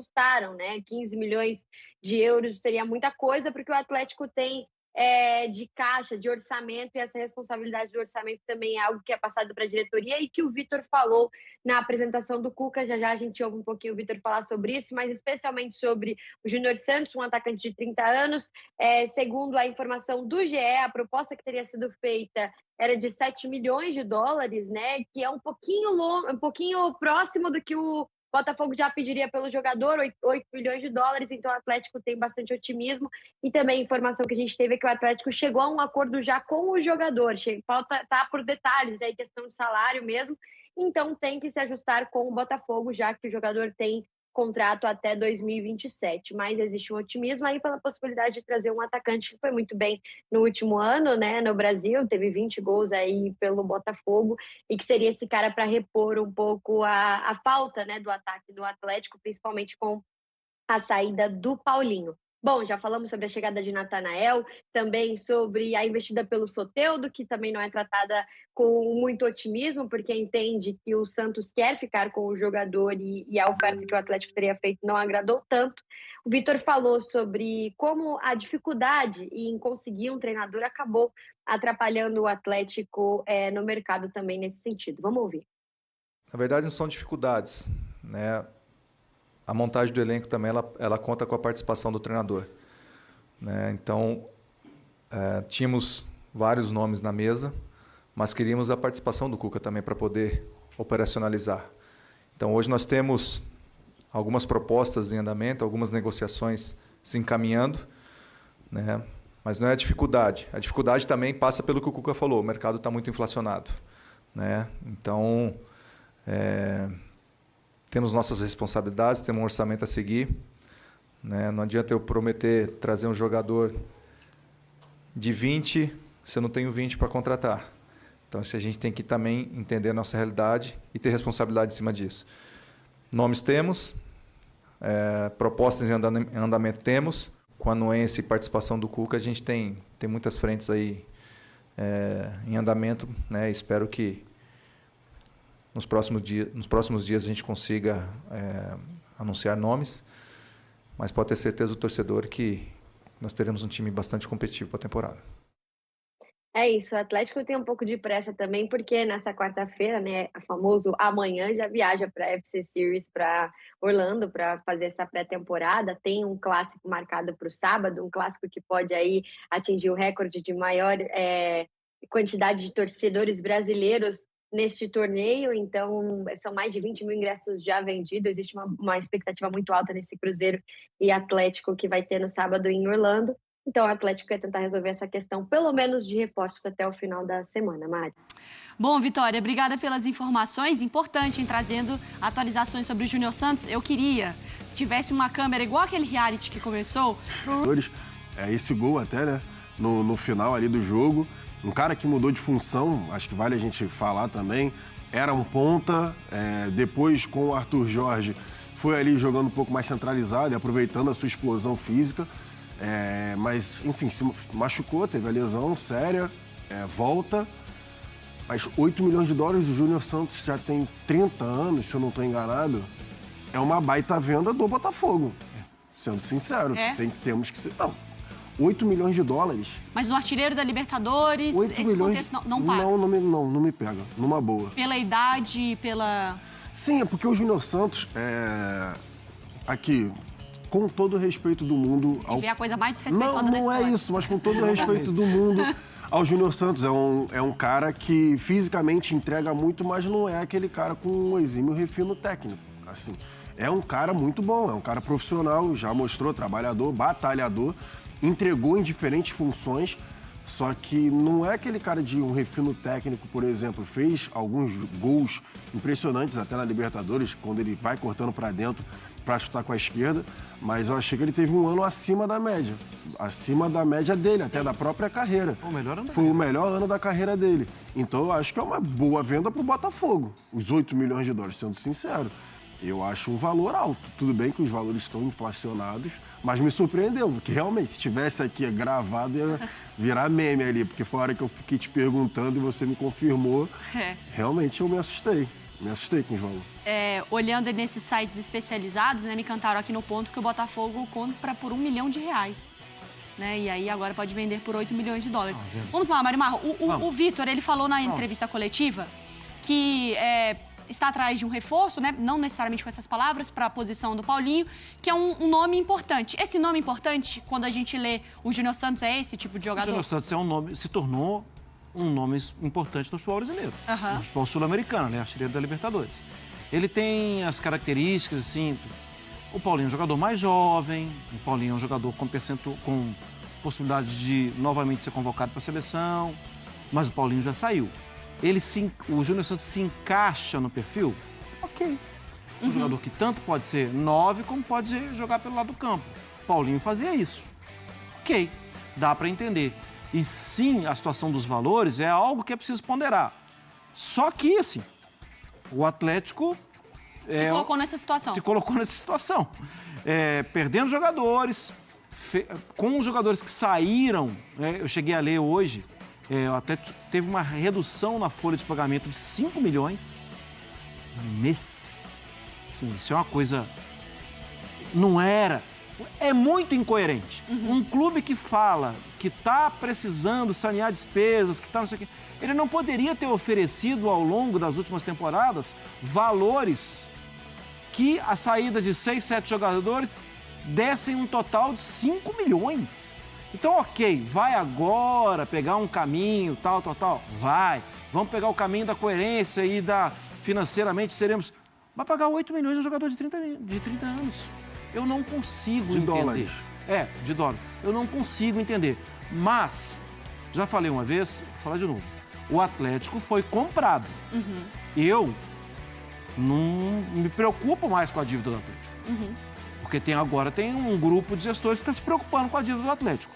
assustaram, né? 15 milhões de euros seria muita coisa, porque o Atlético tem de caixa, de orçamento, e essa responsabilidade do orçamento também é algo que é passado para a diretoria e que o Vitor falou na apresentação do Cuca. Já já a gente ouve um pouquinho o Vitor falar sobre isso, mas especialmente sobre o Júnior Santos, um atacante de 30 anos. Segundo a informação do GE, a proposta que teria sido feita era de 7 milhões de dólares, né? Que é um pouquinho próximo do que o Botafogo já pediria pelo jogador, 8 milhões de dólares, então o Atlético tem bastante otimismo. E também a informação que a gente teve é que o Atlético chegou a um acordo já com o jogador, falta tá por detalhes, aí questão de salário mesmo, então tem que se ajustar com o Botafogo, já que o jogador tem contrato até 2027, mas existe um otimismo aí pela possibilidade de trazer um atacante que foi muito bem no último ano, né, no Brasil, teve 20 gols aí pelo Botafogo, e que seria esse cara para repor um pouco a falta, né, do ataque do Atlético, principalmente com a saída do Paulinho. Bom, já falamos sobre a chegada de Natanael, também sobre a investida pelo Soteldo, que também não é tratada com muito otimismo, porque entende que o Santos quer ficar com o jogador e a oferta que o Atlético teria feito não agradou tanto. O Vitor falou sobre como a dificuldade em conseguir um treinador acabou atrapalhando o Atlético no mercado também nesse sentido. Vamos ouvir. Na verdade, não são dificuldades, né? A montagem do elenco também ela conta com a participação do treinador, né? Então, tínhamos vários nomes na mesa, mas queríamos a participação do Cuca também para poder operacionalizar. Então, hoje nós temos algumas propostas em andamento, algumas negociações se encaminhando, né? Mas não é a dificuldade. A dificuldade também passa pelo que o Cuca falou, o mercado está muito inflacionado, né? Então, temos nossas responsabilidades, temos um orçamento a seguir, né? Não adianta eu prometer trazer um jogador de 20 se eu não tenho 20 para contratar. Então, a gente tem que também entender a nossa realidade e ter responsabilidade em cima disso. Nomes temos, propostas em andamento temos. Com a anuência e participação do Cuca, a gente tem muitas frentes aí em andamento, né? Espero que nos próximos dias a gente consiga anunciar nomes, mas pode ter certeza do torcedor que nós teremos um time bastante competitivo para a temporada. É isso, o Atlético tem um pouco de pressa também, porque nessa quarta-feira, né, o famoso amanhã, já viaja para a FC Series, para Orlando, para fazer essa pré-temporada. Tem um clássico marcado para o sábado, um clássico que pode aí atingir o recorde de maior quantidade de torcedores brasileiros neste torneio. Então são mais de 20 mil ingressos já vendidos, existe uma expectativa muito alta nesse Cruzeiro e Atlético que vai ter no sábado em Orlando. Então, o Atlético quer tentar resolver essa questão, pelo menos de reforços até o final da semana, Mari. Bom, Vitória, obrigada pelas informações. Importante em trazendo atualizações sobre o Júnior Santos. Eu queria que tivesse uma câmera igual aquele reality que começou. Esse gol até, né, no final ali do jogo. Um cara que mudou de função, acho que vale a gente falar também. Era um ponta, depois com o Arthur Jorge foi ali jogando um pouco mais centralizado e aproveitando a sua explosão física. Mas, enfim, se machucou, teve a lesão séria, volta. Mas 8 milhões de dólares, o Júnior Santos já tem 30 anos, se eu não estou enganado. É uma baita venda do Botafogo, sendo sincero. Temos que ser... Não, 8 milhões de dólares. Mas o artilheiro da Libertadores, esse contexto não paga? Não me pega, numa boa. Pela idade, pela... Sim, é porque o Júnior Santos, aqui... Com todo o respeito do mundo... E vê a coisa mais desrespeitosa da história. Não é isso, mas com todo o respeito do mundo ao Júnior Santos. É um cara que fisicamente entrega muito, mas não é aquele cara com um exímio refino técnico. Assim, é um cara muito bom, é um cara profissional, já mostrou, trabalhador, batalhador, entregou em diferentes funções, só que não é aquele cara de um refino técnico, por exemplo. Fez alguns gols impressionantes até na Libertadores, quando ele vai cortando para dentro para chutar com a esquerda, mas eu achei que ele teve um ano acima da média dele, até da própria carreira. Foi o melhor ano da carreira dele. Então eu acho que é uma boa venda para o Botafogo, os 8 milhões de dólares, sendo sincero. Eu acho um valor alto. Tudo bem que os valores estão inflacionados, mas me surpreendeu, porque realmente, se tivesse aqui gravado, ia virar meme ali, porque foi a hora que eu fiquei te perguntando e você me confirmou. Realmente eu me assustei. Me assustei com os valores. Olhando nesses sites especializados, né, me cantaram aqui no ponto que o Botafogo compra por R$1 milhão. Né? E aí agora pode vender por 8 milhões de dólares. Vamos lá, Mário Marro. O Vitor, ele falou na entrevista coletiva que está atrás de um reforço, né? Não necessariamente com essas palavras, para a posição do Paulinho, que é um nome importante. Esse nome importante, quando a gente lê o Júnior Santos, é esse tipo de jogador? O Júnior Santos é um nome, se tornou um nome importante no futebol brasileiro. No futebol sul-americano, né? Artilheiro da Libertadores. Ele tem as características, assim... O Paulinho é um jogador mais jovem, o Paulinho é um jogador com possibilidade de novamente ser convocado para a seleção, mas o Paulinho já saiu. O Júnior Santos se encaixa no perfil? Ok. Um jogador que tanto pode ser 9 como pode jogar pelo lado do campo. Paulinho fazia isso. Ok, dá para entender. E sim, a situação dos valores é algo que é preciso ponderar. Só que, assim, o Atlético... Se colocou nessa situação. Se colocou nessa situação. Perdendo jogadores, com os jogadores que saíram, eu cheguei a ler hoje, o Atlético teve uma redução na folha de pagamento de 5 milhões no mês. Assim, isso é uma coisa... Não era... É muito incoerente. Um clube que fala que está precisando sanear despesas, que está não sei o quê, ele não poderia ter oferecido ao longo das últimas temporadas valores que a saída de 6, 7 jogadores dessem um total de 5 milhões. Então, ok, vai agora pegar um caminho, tal. Vai. Vamos pegar o caminho da coerência e financeiramente seremos... Vai pagar 8 milhões de um jogador de 30 anos. Eu não consigo entender. Dólares. De dólares. Eu não consigo entender. Mas, já falei uma vez, vou falar de novo. O Atlético foi comprado. Eu não me preocupo mais com a dívida do Atlético. Porque agora tem um grupo de gestores que está se preocupando com a dívida do Atlético.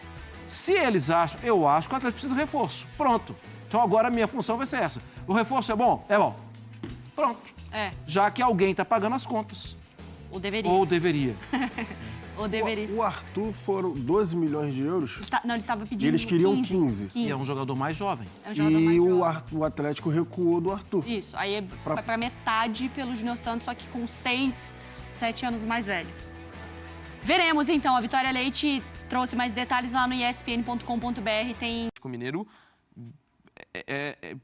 Se eles acham, eu acho que o Atlético precisa de reforço. Pronto. Então agora a minha função vai ser essa. O reforço é bom? É bom. Pronto. Já que alguém está pagando as contas. Ou deveria. Ou deveria. Ou deveria. O Arthur foram 12 milhões de euros. Não, eles estavam pedindo Eles queriam 15. E é um jogador mais jovem. É um jogador mais jovem. O Atlético recuou do Arthur. Isso, aí vai para metade pelo Júnior Santos, só que com 6, 7 anos mais velho. Veremos, então. A Vitória Leite trouxe mais detalhes lá no espn.com.br. Tem... O Mineiro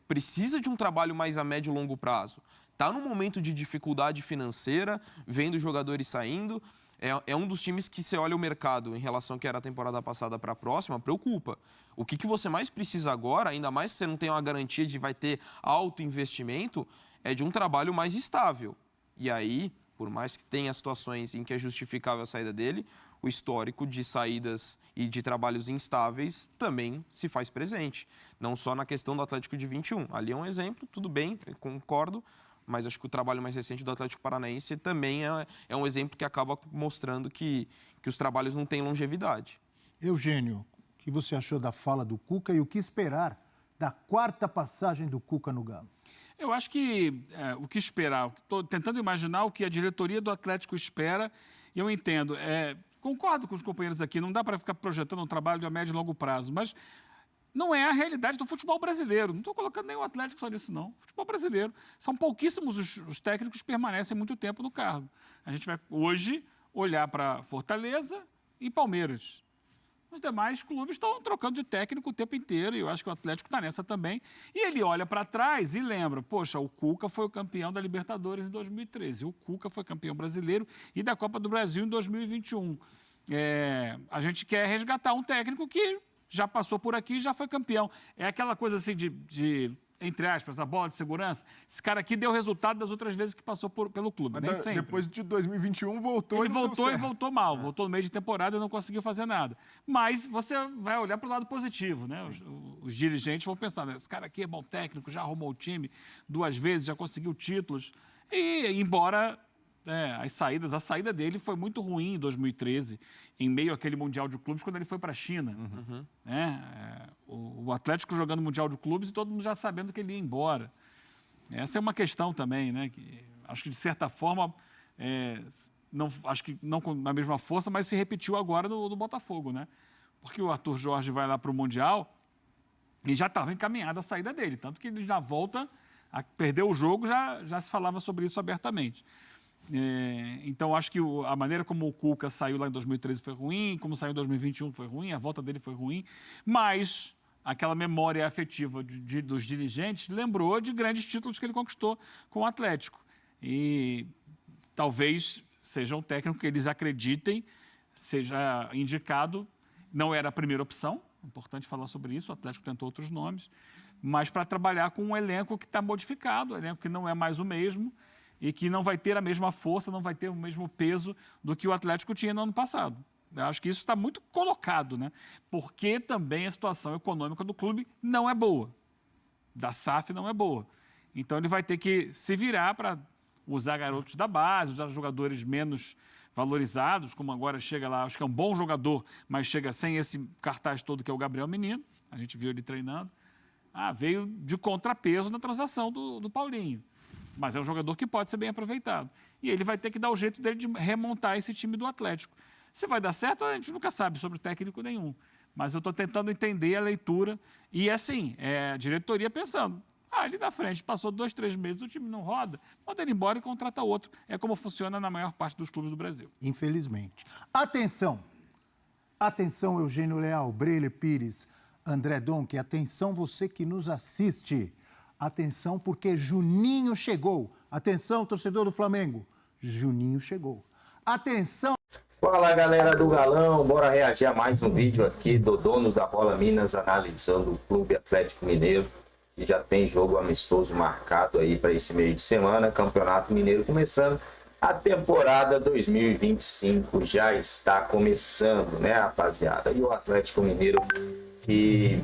precisa de um trabalho mais a médio e longo prazo. Está num momento de dificuldade financeira, vendo os jogadores saindo. É um dos times que você olha o mercado em relação ao que era a temporada passada para a próxima, preocupa. O que você mais precisa agora, ainda mais se você não tem uma garantia de vai ter alto investimento, é de um trabalho mais estável. E aí, por mais que tenha situações em que é justificável a saída dele, o histórico de saídas e de trabalhos instáveis também se faz presente. Não só na questão do Atlético de 21. Ali é um exemplo, tudo bem, concordo, mas acho que o trabalho mais recente do Atlético Paranaense também é um exemplo que acaba mostrando que os trabalhos não têm longevidade. Eugênio, o que você achou da fala do Cuca e o que esperar da quarta passagem do Cuca no Galo? Eu acho que o que esperar, estou tentando imaginar o que a diretoria do Atlético espera e eu entendo. Concordo com os companheiros aqui, não dá para ficar projetando um trabalho a médio e longo prazo, mas não é a realidade do futebol brasileiro. Não estou colocando nem o Atlético só nisso, não. Futebol brasileiro. São pouquíssimos os técnicos que permanecem muito tempo no cargo. A gente vai, hoje, olhar para Fortaleza e Palmeiras. Os demais clubes estão trocando de técnico o tempo inteiro e eu acho que o Atlético está nessa também. E ele olha para trás e lembra, poxa, o Cuca foi o campeão da Libertadores em 2013. O Cuca foi campeão brasileiro e da Copa do Brasil em 2021. A gente quer resgatar um técnico que já passou por aqui e já foi campeão. É aquela coisa assim de entre aspas, a bola de segurança. Esse cara aqui deu resultado das outras vezes que passou pelo clube. Mas depois de 2021 voltou. Ele voltou e voltou mal. Voltou no meio de temporada e não conseguiu fazer nada. Mas você vai olhar para o lado positivo, né? Os dirigentes vão pensar, esse cara aqui é bom técnico, já arrumou o time 2 vezes, já conseguiu títulos. E embora a saída dele foi muito ruim em 2013, em meio àquele Mundial de Clubes, quando ele foi para a China. O Atlético jogando Mundial de Clubes e todo mundo já sabendo que ele ia embora. Essa é uma questão também, né? Que acho que, de certa forma, acho que não com a mesma força, mas se repetiu agora no Botafogo, né? Porque o Arthur Jorge vai lá para o Mundial e já estava encaminhada a saída dele. Tanto que ele já volta Perdeu o jogo, já se falava sobre isso abertamente. Então, acho que a maneira como o Cuca saiu lá em 2013 foi ruim, como saiu em 2021 foi ruim, a volta dele foi ruim, mas aquela memória afetiva dos dirigentes lembrou de grandes títulos que ele conquistou com o Atlético. E talvez seja um técnico que eles acreditem, seja indicado, não era a primeira opção, é importante falar sobre isso, o Atlético tentou outros nomes, mas para trabalhar com um elenco que está modificado, um elenco que não é mais o mesmo e que não vai ter a mesma força, não vai ter o mesmo peso do que o Atlético tinha no ano passado. Eu acho que isso está muito colocado, né? Porque também a situação econômica do clube não é boa, da SAF não é boa. Então ele vai ter que se virar para usar garotos da base, usar jogadores menos valorizados, como agora chega lá, acho que é um bom jogador, mas chega sem esse cartaz todo que é o Gabriel Menino, a gente viu ele treinando. Veio de contrapeso na transação do Paulinho, mas é um jogador que pode ser bem aproveitado. E ele vai ter que dar o jeito dele de remontar esse time do Atlético. Se vai dar certo, a gente nunca sabe sobre técnico nenhum, mas eu estou tentando entender a leitura e assim, a diretoria pensando, ali na frente, passou 2, 3 meses, o time não roda, manda ele embora e contrata outro. É como funciona na maior parte dos clubes do Brasil. Infelizmente. Atenção! Atenção, Eugênio Leal, Breler Pires, André Donk, atenção você que nos assiste. Atenção porque Juninho chegou. Atenção, torcedor do Flamengo. Juninho chegou. Atenção! Fala, galera do Galão, bora reagir a mais um vídeo aqui do Donos da Bola Minas, analisando o Clube Atlético Mineiro, que já tem jogo amistoso marcado aí para esse meio de semana, Campeonato Mineiro começando, a temporada 2025 já está começando, né, rapaziada? E o Atlético Mineiro, que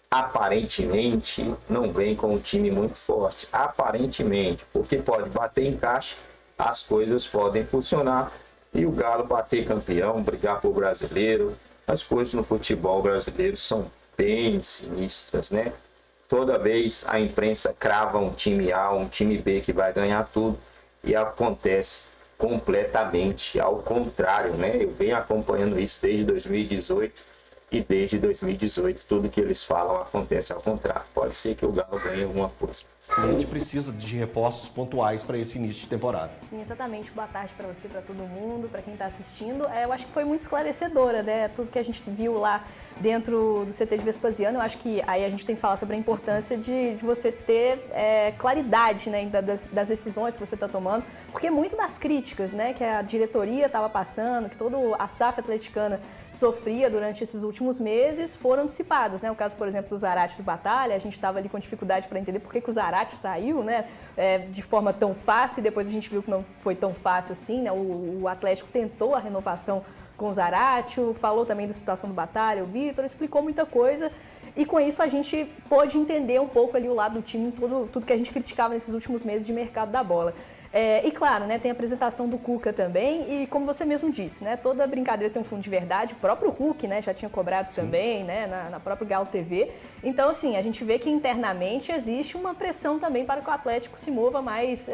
aparentemente não vem com um time muito forte, aparentemente, porque pode bater em caixa, as coisas podem funcionar, e o Galo bater campeão, brigar por brasileiro, as coisas no futebol brasileiro são bem sinistras, né? Toda vez a imprensa crava um time A, um time B que vai ganhar tudo e acontece completamente ao contrário, né? Eu venho acompanhando isso desde 2018 e desde 2018 tudo que eles falam acontece ao contrário. Pode ser que o Galo ganhe alguma coisa. A gente precisa de reforços pontuais para esse início de temporada. Sim, exatamente. Boa tarde para você, para todo mundo, para quem está assistindo. Eu acho que foi muito esclarecedora, né? Tudo que a gente viu lá dentro do CT de Vespasiano. Eu acho que aí a gente tem que falar sobre a importância de você ter claridade, né, das decisões que você está tomando, porque muito das críticas, né, que a diretoria estava passando, que toda a SAF atleticana sofria durante esses últimos meses, foram dissipadas, né? O caso, por exemplo, do Zarate do Batalha, a gente estava ali com dificuldade para entender por que o Zarate saiu, né, de forma tão fácil, e depois a gente viu que não foi tão fácil assim, né? O Atlético tentou a renovação com o Zaratio, falou também da situação do Batalha, o Vitor, explicou muita coisa e com isso a gente pôde entender um pouco ali o lado do time, tudo que a gente criticava nesses últimos meses de mercado da bola. E claro, né, tem a apresentação do Cuca também e como você mesmo disse, né, toda brincadeira tem um fundo de verdade, o próprio Hulk, né, já tinha cobrado também, né, na própria Galo TV. Então, assim, a gente vê que internamente existe uma pressão também para que o Atlético se mova mais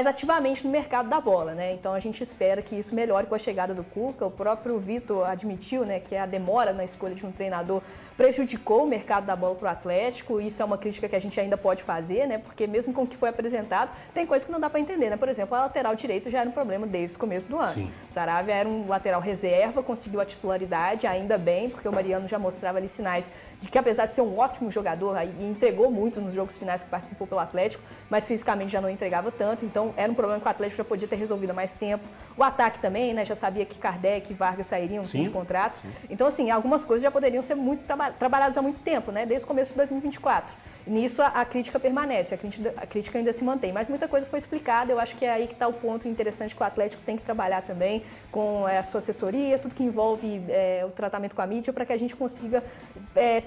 ativamente no mercado da bola, né? Então a gente espera que isso melhore com a chegada do Cuca. O próprio Vitor admitiu, né, que a demora na escolha de um treinador prejudicou o mercado da bola para o Atlético. Isso é uma crítica que a gente ainda pode fazer, né? Porque mesmo com o que foi apresentado, tem coisas que não dá para entender, né? Por exemplo, a lateral direito já era um problema desde o começo do ano. Sim. Saravia era um lateral reserva, conseguiu a titularidade, ainda bem, porque o Mariano já mostrava ali sinais de que, apesar de ser um ótimo jogador, e entregou muito nos jogos finais que participou pelo Atlético, mas fisicamente já não entregava tanto, então era um problema que o Atlético já podia ter resolvido há mais tempo. O ataque também, né, já sabia que Kardec e Vargas sairiam no fim de contrato. Sim. Então, assim, algumas coisas já poderiam ser muito trabalhadas há muito tempo, né, desde o começo de 2024. Nisso a crítica permanece, a crítica ainda se mantém, mas muita coisa foi explicada, eu acho que é aí que está o ponto interessante que o Atlético tem que trabalhar também com a sua assessoria, tudo que envolve o tratamento com a mídia, para que a gente consiga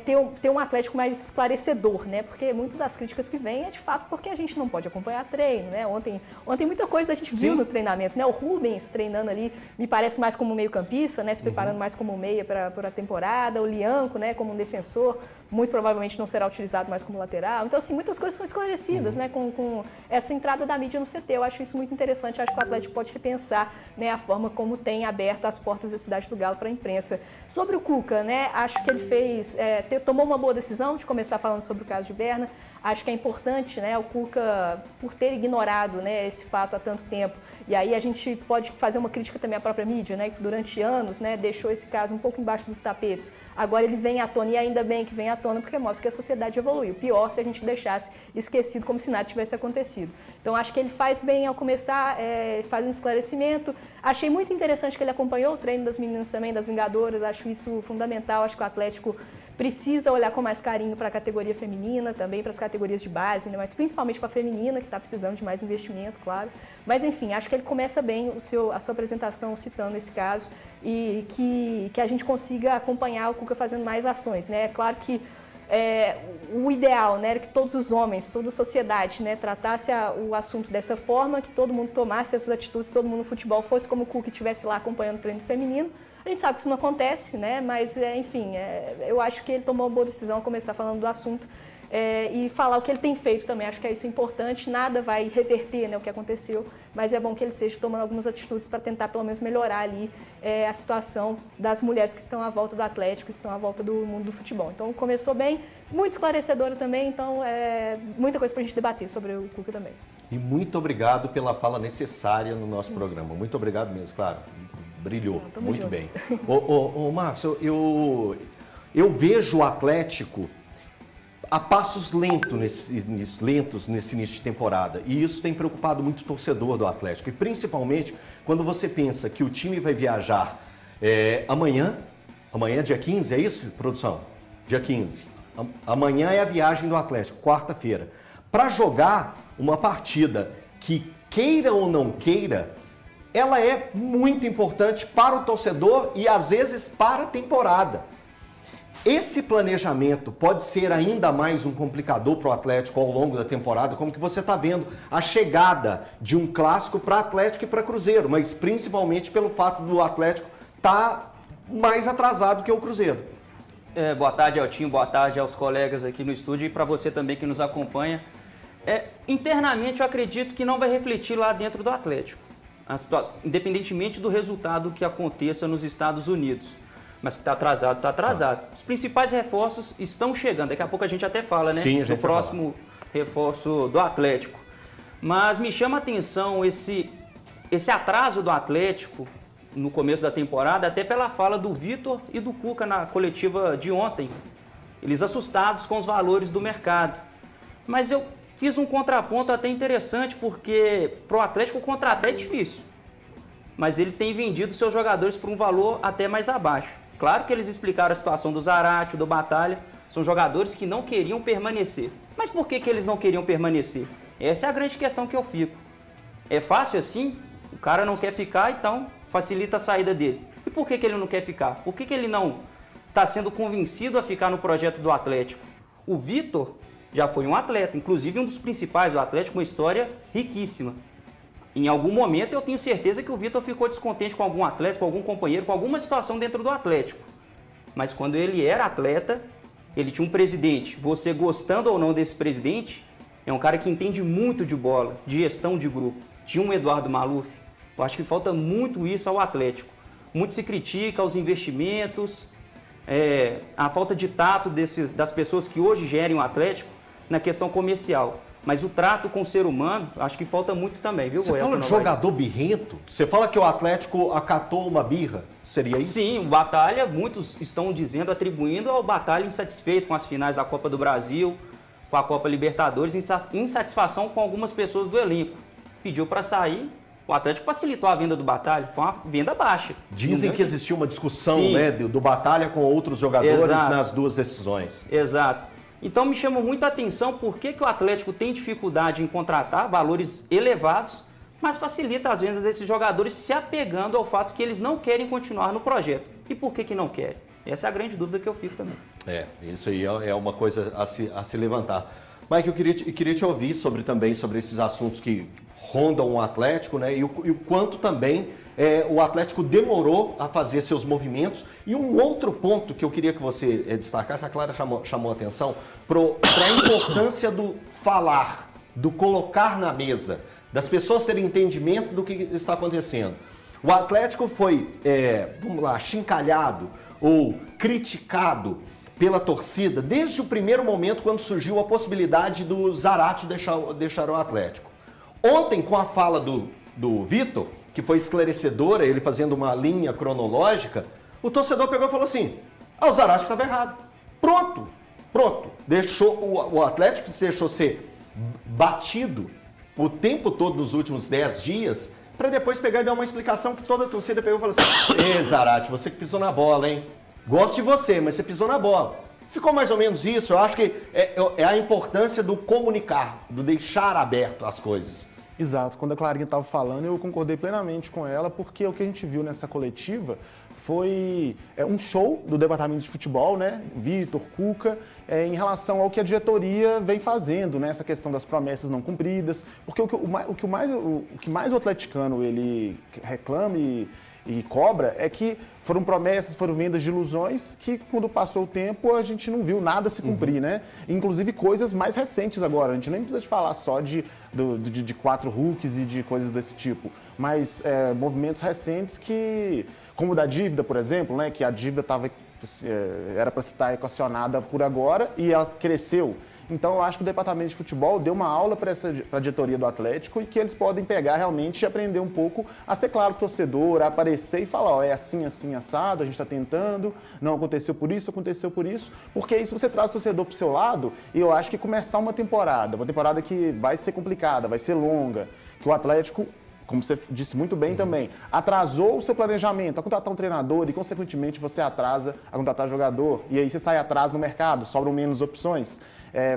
ter um Atlético mais esclarecedor, né? Porque muitas das críticas que vêm é de fato porque a gente não pode acompanhar treino, né? Ontem muita coisa a gente viu no treinamento, né? O Rubens treinando ali, me parece mais como meio-campista, né? Se preparando mais como meia para a temporada, o Lianco, né? Como um defensor, muito provavelmente não será utilizado mais como lateral. Então, assim, muitas coisas são esclarecidas, né? Com essa entrada da mídia no CT. Eu acho isso muito interessante. Eu acho que o Atlético pode repensar, né, a forma como tem aberto as portas da Cidade do Galo para a imprensa. Sobre o Cuca, né? Acho que ele tomou uma boa decisão de começar falando sobre o caso de Berna. acho que é importante, né, o Cuca, por ter ignorado, né, esse fato há tanto tempo. E aí a gente pode fazer uma crítica também à própria mídia, né, que durante anos, né, deixou esse caso um pouco embaixo dos tapetes. Agora ele vem à tona, e ainda bem que vem à tona, porque mostra que a sociedade evoluiu. Pior se a gente deixasse esquecido como se nada tivesse acontecido. Então acho que ele faz bem ao começar, faz um esclarecimento. Achei muito interessante que ele acompanhou o treino das meninas também, das Vingadoras, acho isso fundamental, acho que o Atlético precisa olhar com mais carinho para a categoria feminina, também para as categorias de base, né? Mas principalmente para a feminina, que está precisando de mais investimento, claro. Mas, enfim, acho que ele começa bem a sua apresentação citando esse caso e que a gente consiga acompanhar o Cuca fazendo mais ações, né? É claro que o ideal, né, era que todos os homens, toda a sociedade, né, tratasse o assunto dessa forma, que todo mundo tomasse essas atitudes, que todo mundo no futebol fosse como o Cuca estivesse lá acompanhando o treino feminino. A gente sabe que isso não acontece, né? Mas, enfim, eu acho que ele tomou uma boa decisão ao começar falando do assunto e falar o que ele tem feito também. Acho que é isso importante. Nada vai reverter, né, o que aconteceu, mas é bom que ele esteja tomando algumas atitudes para tentar, pelo menos, melhorar ali a situação das mulheres que estão à volta do Atlético, que estão à volta do mundo do futebol. Então, começou bem, muito esclarecedora também, então, muita coisa para a gente debater sobre o Cuca também. E muito obrigado pela fala necessária no nosso programa. Muito obrigado mesmo, claro. Brilhou, muito bem. Marcos, eu vejo o Atlético a passos lentos nesse início de temporada. E isso tem preocupado muito o torcedor do Atlético. E principalmente quando você pensa que o time vai viajar amanhã, dia 15, é isso, produção? Dia 15. Amanhã é a viagem do Atlético, quarta-feira. Para jogar uma partida que, queira ou não queira, ela é muito importante para o torcedor e, às vezes, para a temporada. Esse planejamento pode ser ainda mais um complicador para o Atlético ao longo da temporada, como que você está vendo a chegada de um clássico para Atlético e para Cruzeiro, mas principalmente pelo fato do Atlético estar mais atrasado que o Cruzeiro. Boa tarde, Eltinho, boa tarde aos colegas aqui no estúdio e para você também que nos acompanha. Internamente, eu acredito que não vai refletir lá dentro do Atlético, independentemente do resultado que aconteça nos Estados Unidos. Mas que está atrasado, está atrasado. Os principais reforços estão chegando. Daqui a pouco a gente até fala, né? Sim, do próximo reforço do Atlético. Mas me chama a atenção esse atraso do Atlético no começo da temporada, até pela fala do Vitor e do Cuca na coletiva de ontem. Eles assustados com os valores do mercado. Mas eu fiz um contraponto até interessante, porque para o Atlético contratar é difícil. Mas ele tem vendido seus jogadores por um valor até mais abaixo. Claro que eles explicaram a situação do Zarate, do Batalha. São jogadores que não queriam permanecer. Mas por que eles não queriam permanecer? Essa é a grande questão que eu fico. É fácil assim? O cara não quer ficar, então facilita a saída dele. E por que ele não quer ficar? Por que ele não está sendo convencido a ficar no projeto do Atlético? O Vitor já foi um atleta, inclusive um dos principais do Atlético, uma história riquíssima. Em algum momento eu tenho certeza que o Vitor ficou descontente com algum atleta, com algum companheiro, com alguma situação dentro do Atlético. Mas quando ele era atleta, ele tinha um presidente. Você gostando ou não desse presidente, é um cara que entende muito de bola, de gestão de grupo. Tinha um Eduardo Maluf. Eu acho que falta muito isso ao Atlético. Muito se critica os investimentos, a falta de tato das pessoas que hoje gerem o Atlético na questão comercial. Mas o trato com o ser humano, acho que falta muito também, viu, Você fala de jogador birrento? Você fala que o Atlético acatou uma birra? Seria isso? Sim, o Batalha, muitos estão dizendo, atribuindo ao Batalha insatisfeito com as finais da Copa do Brasil, com a Copa Libertadores, insatisfação com algumas pessoas do elenco. Pediu para sair, o Atlético facilitou a venda do Batalha, foi uma venda baixa. Dizem que existiu uma discussão, né, do Batalha com outros jogadores nas duas decisões. Exato. Então me chama muita atenção por que o Atlético tem dificuldade em contratar valores elevados, mas facilita as vendas desses jogadores se apegando ao fato que eles não querem continuar no projeto. E por que não querem? Essa é a grande dúvida que eu fico também. Isso aí é uma coisa a se levantar. Mike, eu queria te ouvir sobre esses assuntos que rondam o Atlético, né? E o quanto também o Atlético demorou a fazer seus movimentos. E um outro ponto que eu queria que você destacasse, a Clara chamou a atenção, para a importância do falar, do colocar na mesa, das pessoas terem entendimento do que está acontecendo. O Atlético foi, achincalhado ou criticado pela torcida desde o primeiro momento quando surgiu a possibilidade do Zarate deixar o Atlético. Ontem, com a fala do Vitor, que foi esclarecedora, ele fazendo uma linha cronológica, o torcedor pegou e falou assim, o Zarate estava errado. Pronto. Deixou o Atlético deixou ser batido o tempo todo nos últimos 10 dias, para depois pegar e dar uma explicação que toda a torcida pegou e falou assim, Zarate, você que pisou na bola, hein? Gosto de você, mas você pisou na bola. Ficou mais ou menos isso. Eu acho que é a importância do comunicar, do deixar aberto as coisas. Exato. Quando a Clarinha estava falando, eu concordei plenamente com ela, porque o que a gente viu nessa coletiva foi um show do departamento de futebol, né? Vitor, Cuca, em relação ao que a diretoria vem fazendo, né? Essa questão das promessas não cumpridas. Porque o que mais o atleticano ele reclama e cobra é que foram promessas, foram vendas de ilusões que, quando passou o tempo, a gente não viu nada se cumprir, né? Inclusive coisas mais recentes agora. A gente nem precisa de falar só de 4 Hulks e de coisas desse tipo, mas movimentos recentes que, como o da dívida, por exemplo, né? Que a dívida era para estar equacionada por agora e ela cresceu. Então, eu acho que o departamento de futebol deu uma aula para a diretoria do Atlético e que eles podem pegar realmente e aprender um pouco a ser claro pro torcedor, a aparecer e falar, é assim, assim, assado, a gente está tentando, não aconteceu por isso, porque isso você traz o torcedor pro seu lado e eu acho que começar uma temporada que vai ser complicada, vai ser longa, que o Atlético, como você disse muito bem também, atrasou o seu planejamento a contratar um treinador e, consequentemente, você atrasa a contratar jogador e aí você sai atrás no mercado, sobram menos opções.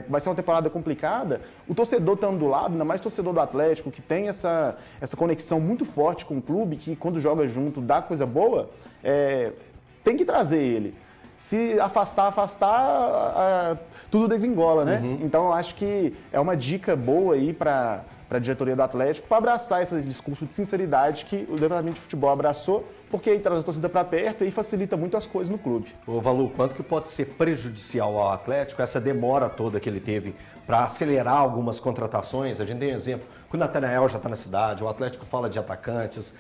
Vai ser uma temporada complicada. O torcedor estando do lado, ainda mais o torcedor do Atlético, que tem essa conexão muito forte com o clube, que quando joga junto dá coisa boa, tem que trazer ele. Se afastar, tudo degringola, né? Então eu acho que é uma dica boa aí para a diretoria do Atlético para abraçar esse discurso de sinceridade que o departamento de futebol abraçou, porque aí traz a torcida para perto e facilita muito as coisas no clube. Ô Valu, quanto que pode ser prejudicial ao Atlético essa demora toda que ele teve para acelerar algumas contratações? A gente tem um exemplo, que o Natanael já está na cidade, o Atlético fala de atacantes,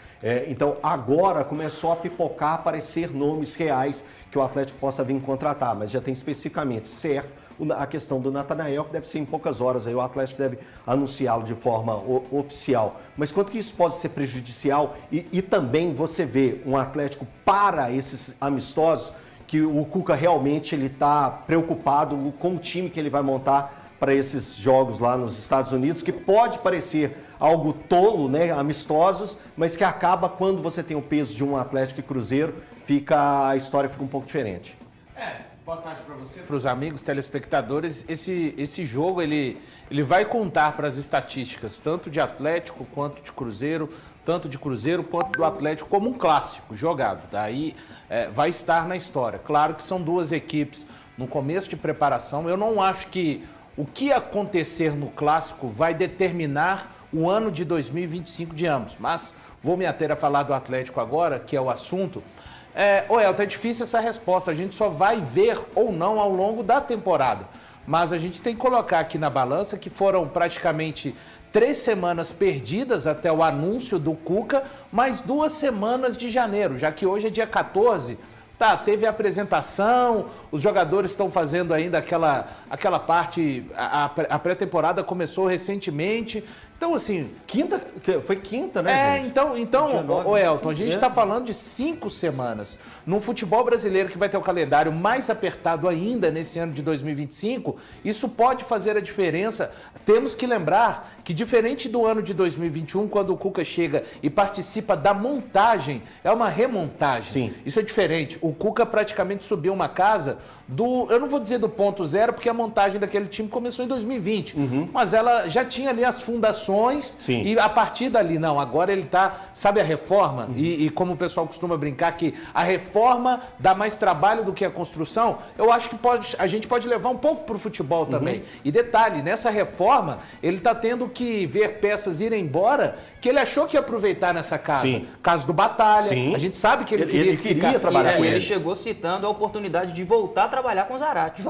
então agora começou a pipocar, aparecer nomes reais que o Atlético possa vir contratar, mas já tem especificamente certo a questão do Natanael, que deve ser em poucas horas, aí o Atlético deve anunciá-lo de forma oficial. Mas quanto que isso pode ser prejudicial e também você vê um Atlético para esses amistosos, que o Cuca realmente ele está preocupado com o time que ele vai montar para esses jogos lá nos Estados Unidos, que pode parecer algo tolo, né, amistosos, mas que acaba quando você tem o peso de um Atlético e Cruzeiro, a história fica um pouco diferente. Boa tarde para você, para os amigos telespectadores. Esse jogo ele vai contar para as estatísticas, tanto de Atlético quanto de Cruzeiro, tanto de Cruzeiro quanto do Atlético, como um clássico jogado. Daí vai estar na história. Claro que são duas equipes no começo de preparação. Eu não acho que o que acontecer no clássico vai determinar o ano de 2025 de ambos, mas vou me ater a falar do Atlético agora, que é o assunto. Elton, é difícil essa resposta, a gente só vai ver ou não ao longo da temporada. Mas a gente tem que colocar aqui na balança que foram praticamente 3 semanas perdidas até o anúncio do Cuca, mais 2 semanas de janeiro, já que hoje é dia 14. Teve a apresentação, os jogadores estão fazendo ainda aquela parte, a pré-temporada começou recentemente. Então, assim... Foi quinta, né, gente? Então, Elton, a gente está falando de 5 semanas. Num futebol brasileiro que vai ter o calendário mais apertado ainda nesse ano de 2025, isso pode fazer a diferença. Temos que lembrar que, diferente do ano de 2021, quando o Cuca chega e participa da montagem, é uma remontagem. Sim. Isso é diferente. O Cuca praticamente subiu uma casa eu não vou dizer do ponto zero, porque a montagem daquele time começou em 2020. Mas ela já tinha ali as fundações. Sim. E a partir dali, não, agora ele sabe a reforma? E como o pessoal costuma brincar que a reforma dá mais trabalho do que a construção, eu acho que a gente pode levar um pouco para o futebol também. E detalhe, nessa reforma, ele está tendo que ver peças irem embora que ele achou que ia aproveitar nessa casa. Sim. Caso do Batalha, Sim. A gente sabe que ele queria trabalhar com ele. Ele chegou citando a oportunidade de voltar a trabalhar com o Zarate.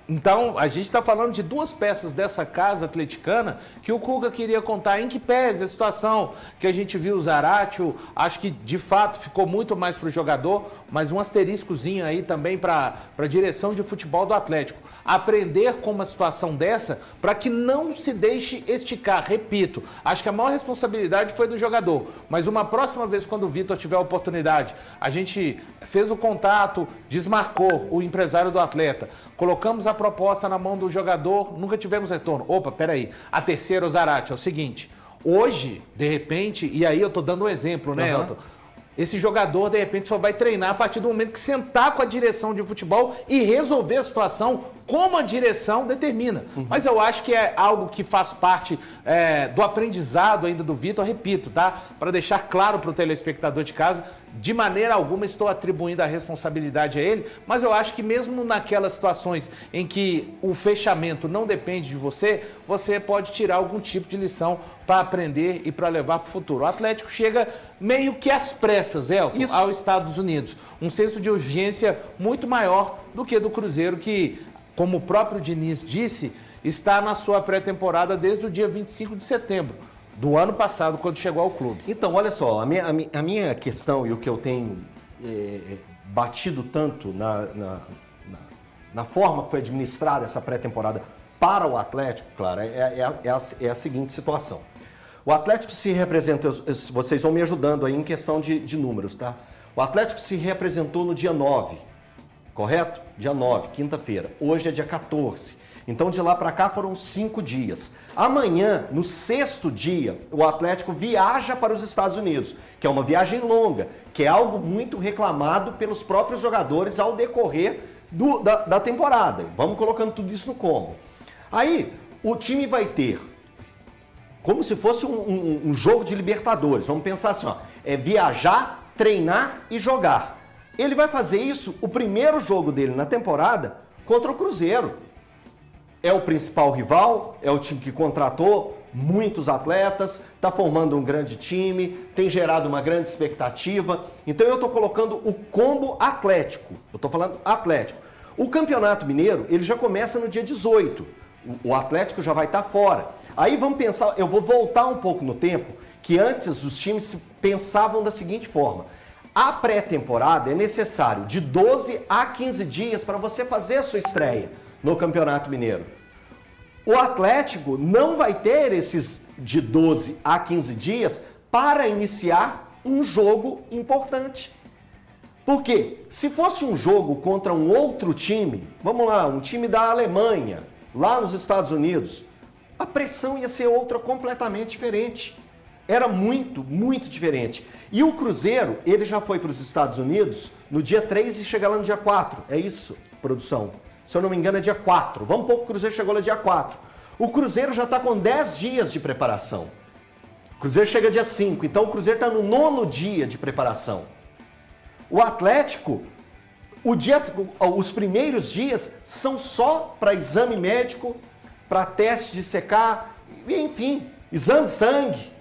Então, a gente está falando de 2 peças dessa casa atleticana que o Cuca queria queria contar, em que pese a situação que a gente viu o Zaratio, acho que de fato ficou muito mais para o jogador, mas um asteriscozinho aí também para a direção de futebol do Atlético. Aprender com uma situação dessa para que não se deixe esticar. Repito, acho que a maior responsabilidade foi do jogador, mas uma próxima vez quando o Vitor tiver a oportunidade, a gente fez o contato, desmarcou o empresário do atleta, colocamos a proposta na mão do jogador, nunca tivemos retorno. Opa, peraí, a terceira, o Zaratio, é o seguinte, hoje, de repente, e aí eu tô dando um exemplo, né, Elton? Esse jogador, de repente, só vai treinar a partir do momento que sentar com a direção de futebol e resolver a situação como a direção determina. Mas eu acho que é algo que faz parte do aprendizado ainda do Vitor, repito, tá? Para deixar claro para o telespectador de casa, de maneira alguma estou atribuindo a responsabilidade a ele, mas eu acho que mesmo naquelas situações em que o fechamento não depende de você, você pode tirar algum tipo de lição para aprender e para levar para o futuro. O Atlético chega meio que às pressas, Elton, aos Estados Unidos. Um senso de urgência muito maior do que do Cruzeiro, que, como o próprio Diniz disse, está na sua pré-temporada desde o dia 25 de setembro do ano passado, quando chegou ao clube. Então, olha só, a minha questão e o que eu tenho batido tanto na forma que foi administrada essa pré-temporada para o Atlético, claro, é a seguinte situação. O Atlético se representa, vocês vão me ajudando aí em questão de números, tá? O Atlético se representou no dia 9, correto? Dia 9, quinta-feira. Hoje é dia 14. Então, de lá para cá foram 5 dias. Amanhã, no 6º dia, o Atlético viaja para os Estados Unidos, que é uma viagem longa, que é algo muito reclamado pelos próprios jogadores ao decorrer da temporada. Vamos colocando tudo isso no combo. Aí, o time vai ter, como se fosse um jogo de Libertadores. Vamos pensar assim, ó, é viajar, treinar e jogar. Ele vai fazer isso, o primeiro jogo dele na temporada, contra o Cruzeiro. É o principal rival, é o time que contratou muitos atletas, está formando um grande time, tem gerado uma grande expectativa. Então eu estou colocando o combo Atlético. Eu estou falando Atlético. O Campeonato Mineiro, ele já começa no dia 18. O Atlético já vai estar fora. Aí vamos pensar, eu vou voltar um pouco no tempo, que antes os times pensavam da seguinte forma. A pré-temporada é necessário de 12 a 15 dias para você fazer a sua estreia no Campeonato Mineiro. O Atlético não vai ter esses de 12 a 15 dias para iniciar um jogo importante. Por quê? Se fosse um jogo contra um outro time, vamos lá, um time da Alemanha, lá nos Estados Unidos, a pressão ia ser outra completamente diferente. Era muito, muito diferente. E o Cruzeiro, ele já foi para os Estados Unidos no dia 3 e chega lá no dia 4. É isso, produção? Se eu não me engano, é dia 4. Vamos pôr que o Cruzeiro chegou lá dia 4. O Cruzeiro já está com 10 dias de preparação. O Cruzeiro chega dia 5, então o Cruzeiro está no 9º dia de preparação. O Atlético, os primeiros dias são só para exame médico, para teste de secar, enfim, exame de sangue,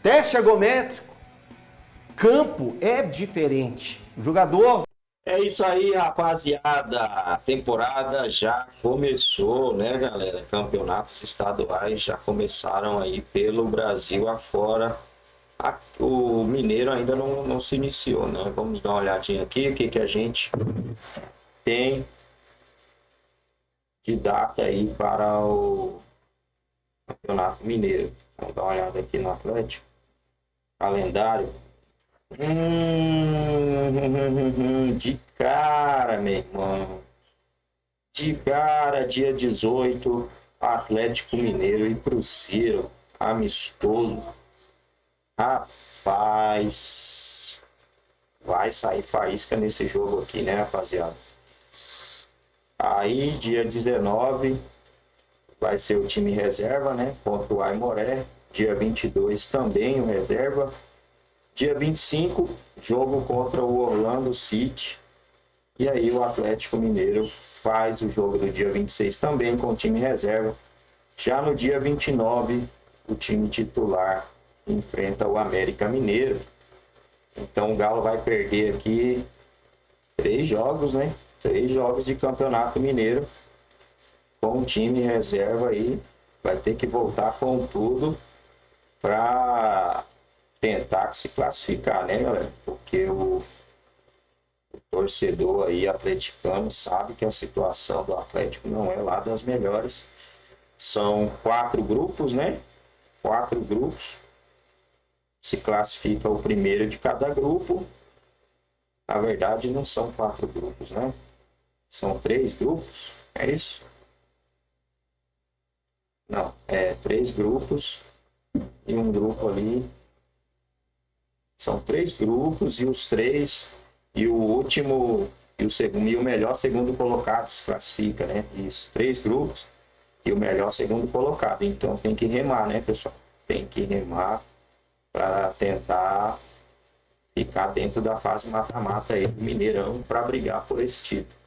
teste ergométrico. Campo é diferente. O jogador... É isso aí, rapaziada. A temporada já começou, né, galera? Campeonatos estaduais já começaram aí pelo Brasil afora. O Mineiro ainda não se iniciou, né? Vamos dar uma olhadinha aqui, o que a gente tem de data aí para o Campeonato Mineiro. Vamos dar uma olhada aqui no Atlético. Calendário. De cara, meu irmão. De cara, dia 18, Atlético Mineiro e Cruzeiro. Amistoso. Rapaz. Vai sair faísca nesse jogo aqui, né, rapaziada? Aí, dia 19, vai ser o time reserva, né? Contra o Aimoré. Dia 22 também o reserva. Dia 25, jogo contra o Orlando City. E aí o Atlético Mineiro faz o jogo do dia 26 também com o time reserva. Já no dia 29, o time titular enfrenta o América Mineiro. Então o Galo vai perder aqui 3 jogos, né? 3 jogos de Campeonato Mineiro. Com o time reserva aí. Vai ter que voltar com tudo para tentar se classificar, né, galera? Porque o torcedor aí atleticano sabe que a situação do Atlético não é lá das melhores. São 4 grupos, né? 4 grupos. Se classifica o primeiro de cada grupo. Na verdade, não são 4 grupos, né? São 3 grupos, é isso? Não, é 3 grupos e um grupo ali. São 3 grupos e os 3 e o último e o segundo e o melhor segundo colocado se classifica, né? Isso, 3 grupos e o melhor segundo colocado. Então tem que remar, né, pessoal? Tem que remar para tentar ficar dentro da fase mata-mata aí do Mineirão para brigar por esse título.